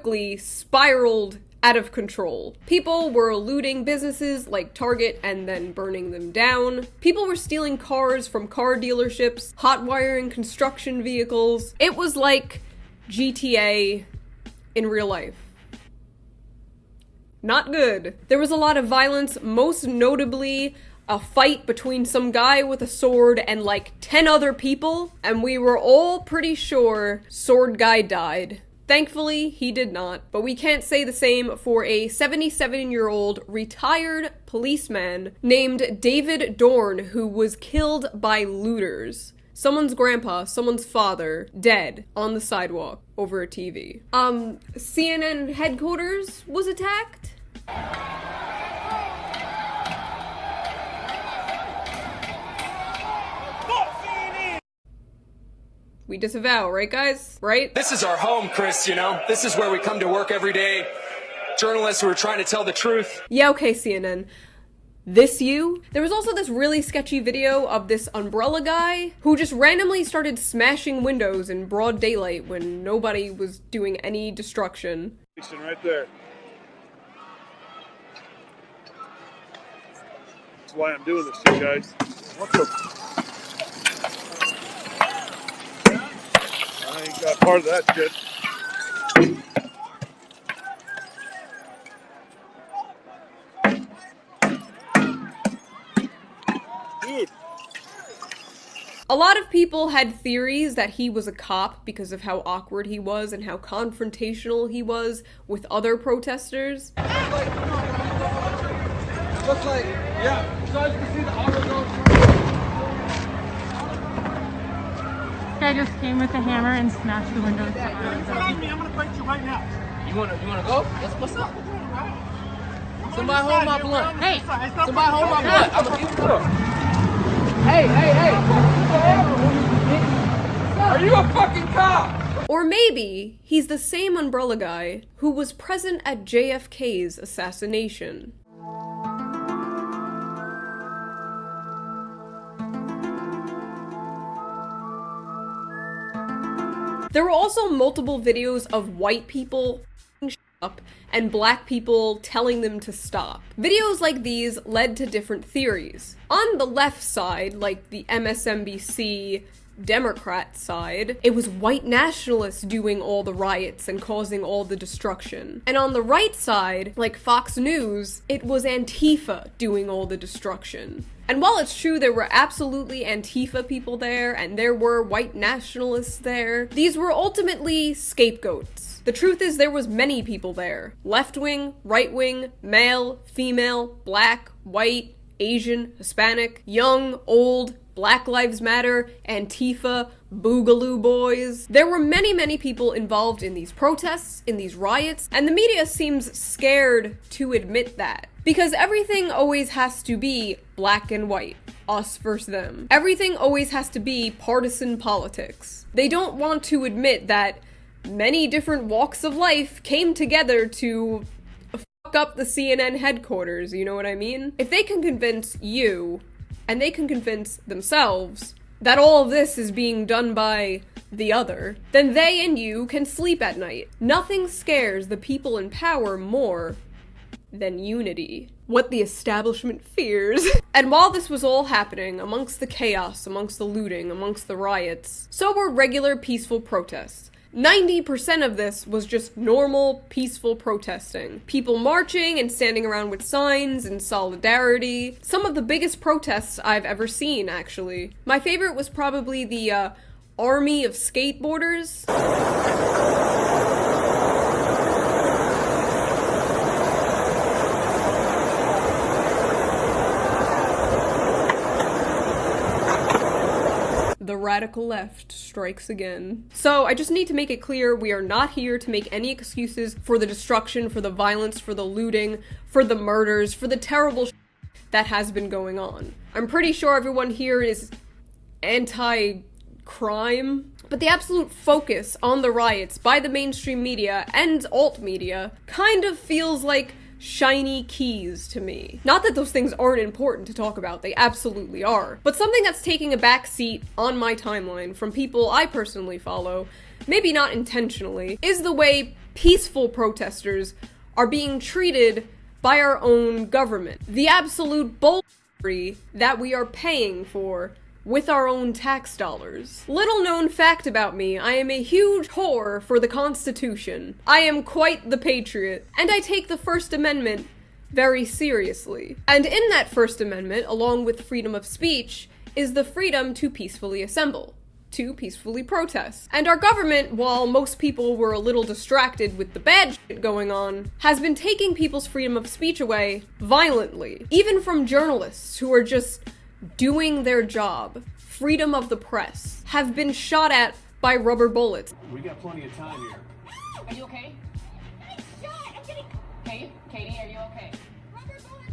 quickly spiraled out of control. People were looting businesses like Target and then burning them down. People were stealing cars from car dealerships, hot-wiring construction vehicles. It was like GTA in real life. Not good. There was a lot of violence, most notably a fight between some guy with a sword and like 10 other people, and we were all pretty sure sword guy died. Thankfully, he did not, but we can't say the same for a 77-year-old retired policeman named David Dorn, who was killed by looters. Someone's grandpa, someone's father, dead on the sidewalk over a TV. CNN headquarters was attacked? We disavow, right guys? Right? This is our home, Chris, you know? This is where we come to work every day. Journalists who are trying to tell the truth. Yeah, okay, CNN. This you? There was also this really sketchy video of this umbrella guy who just randomly started smashing windows in broad daylight when nobody was doing any destruction. Right there. That's why I'm doing this to you guys. What the? I ain't got part of that shit. Dude. A lot of people had theories that he was a cop because of how awkward he was and how confrontational he was with other protesters. Looks like, yeah. So as you can see, the auto goes. Guy just came with a hammer and smashed the windows. I'm gonna fight you right now. You wanna go? What's up? Somebody hold my blunt. Hey! Somebody hold my blunt. I'm gonna give it up. Hey! Are you a fucking cop? Or maybe he's the same umbrella guy who was present at JFK's assassination. There were also multiple videos of white people up and black people telling them to stop. Videos like these led to different theories. On the left side, like the MSNBC Democrat side, it was white nationalists doing all the riots and causing all the destruction. And on the right side, like Fox News, it was Antifa doing all the destruction. And while it's true there were absolutely Antifa people there, and there were white nationalists there, these were ultimately scapegoats. The truth is there was many people there. Left-wing, right-wing, male, female, black, white, Asian, Hispanic, young, old, Black Lives Matter, Antifa, Boogaloo Boys. There were many, many people involved in these protests, in these riots, and the media seems scared to admit that. Because everything always has to be black and white, us versus them. Everything always has to be partisan politics. They don't want to admit that many different walks of life came together to fuck up the CNN headquarters, you know what I mean? If they can convince you, and they can convince themselves, that all of this is being done by the other, then they and you can sleep at night. Nothing scares the people in power more than unity. What the establishment fears. And while this was all happening, amongst the chaos, amongst the looting, amongst the riots, so were regular peaceful protests. 90% of this was just normal, peaceful protesting. People marching and standing around with signs in solidarity. Some of the biggest protests I've ever seen, actually. My favorite was probably the, army of skateboarders. The radical left strikes again. So I just need to make it clear we are not here to make any excuses for the destruction, for the violence, for the looting, for the murders, for the terrible shit that has been going on. I'm pretty sure everyone here is anti-crime, but the absolute focus on the riots by the mainstream media and alt media kind of feels like shiny keys to me. Not that those things aren't important to talk about, they absolutely are. But something that's taking a back seat on my timeline from people I personally follow, maybe not intentionally, is the way peaceful protesters are being treated by our own government. The absolute bullshit that we are paying for with our own tax dollars. Little known fact about me, I am a huge whore for the Constitution. I am quite the patriot, and I take the First Amendment very seriously. And in that First Amendment, along with freedom of speech, is the freedom to peacefully assemble, to peacefully protest. And our government, while most people were a little distracted with the bad shit going on, has been taking people's freedom of speech away violently. Even from journalists who are just doing their job. Freedom of the press have been shot at by rubber bullets. We got plenty of time here. Are you okay? I'm shot! I'm getting... Katie, are you okay? Rubber bullets,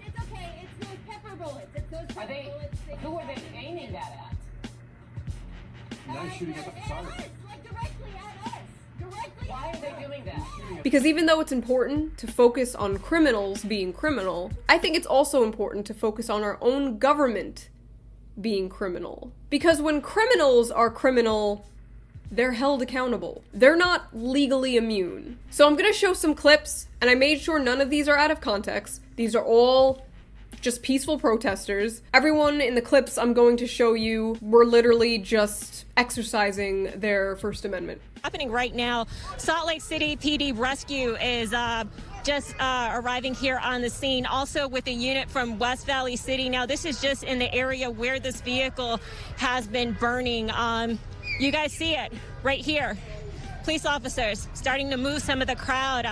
it's okay. It's those pepper bullets. It's those pepper bullets. Who are they aiming that at? Now you're shooting at the photographer. Like directly at us. Directly Why at are they doing that? Because even though it's important to focus on criminals being criminal, I think it's also important to focus on our own government being criminal. Because when criminals are criminal, they're held accountable. They're not legally immune. So I'm gonna show some clips, and I made sure none of these are out of context. These are all just peaceful protesters. Everyone in the clips I'm going to show you were literally just exercising their First Amendment. Happening right now, Salt Lake City PD Rescue is just arriving here on the scene, also with a unit from West Valley City. Now, this is just in the area where this vehicle has been burning. You guys see it right here. Police officers starting to move some of the crowd.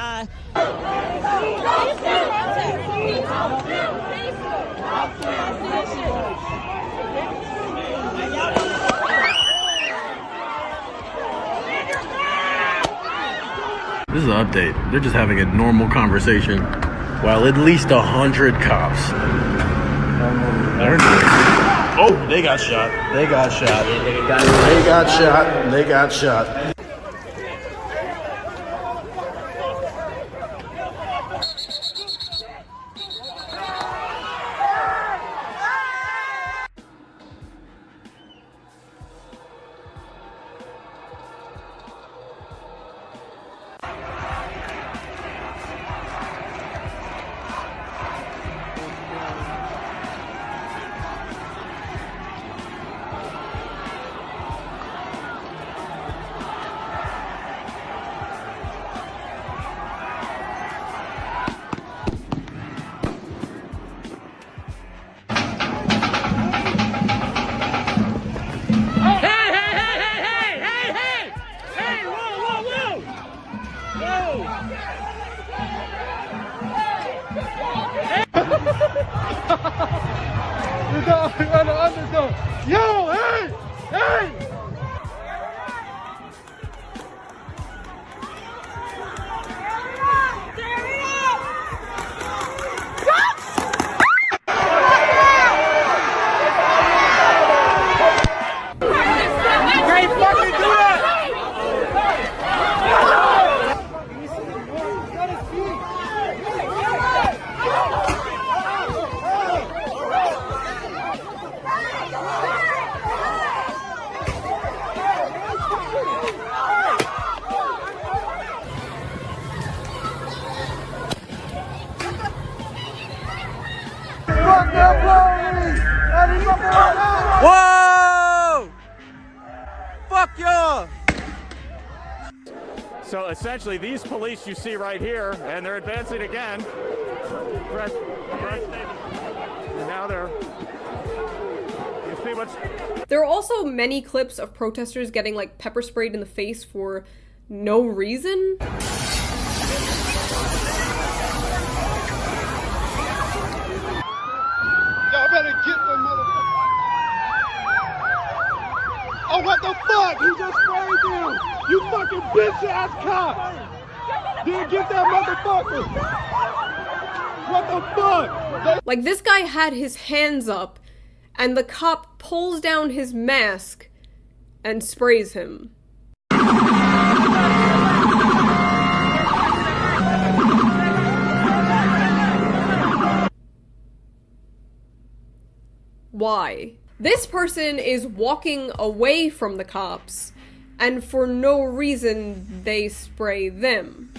This is an update. They're just having a normal conversation while at least 100 cops. Oh, they got shot. They got shot. They got shot. They got shot. Yo, hey! Hey! Whoa! Fuck y'all! So essentially, these police you see right here, and they're advancing again. And now they're. You see what's. There are also many clips of protesters getting like pepper sprayed in the face for no reason. Y'all better get them motherfuckers. Oh, what the fuck? He just sprayed them. You fucking bitch ass cop. Then get that motherfucker. What the fuck? Like, this guy had his hands up, and the cop pulls down his mask and sprays him. Why? This person is walking away from the cops, and for no reason they spray them.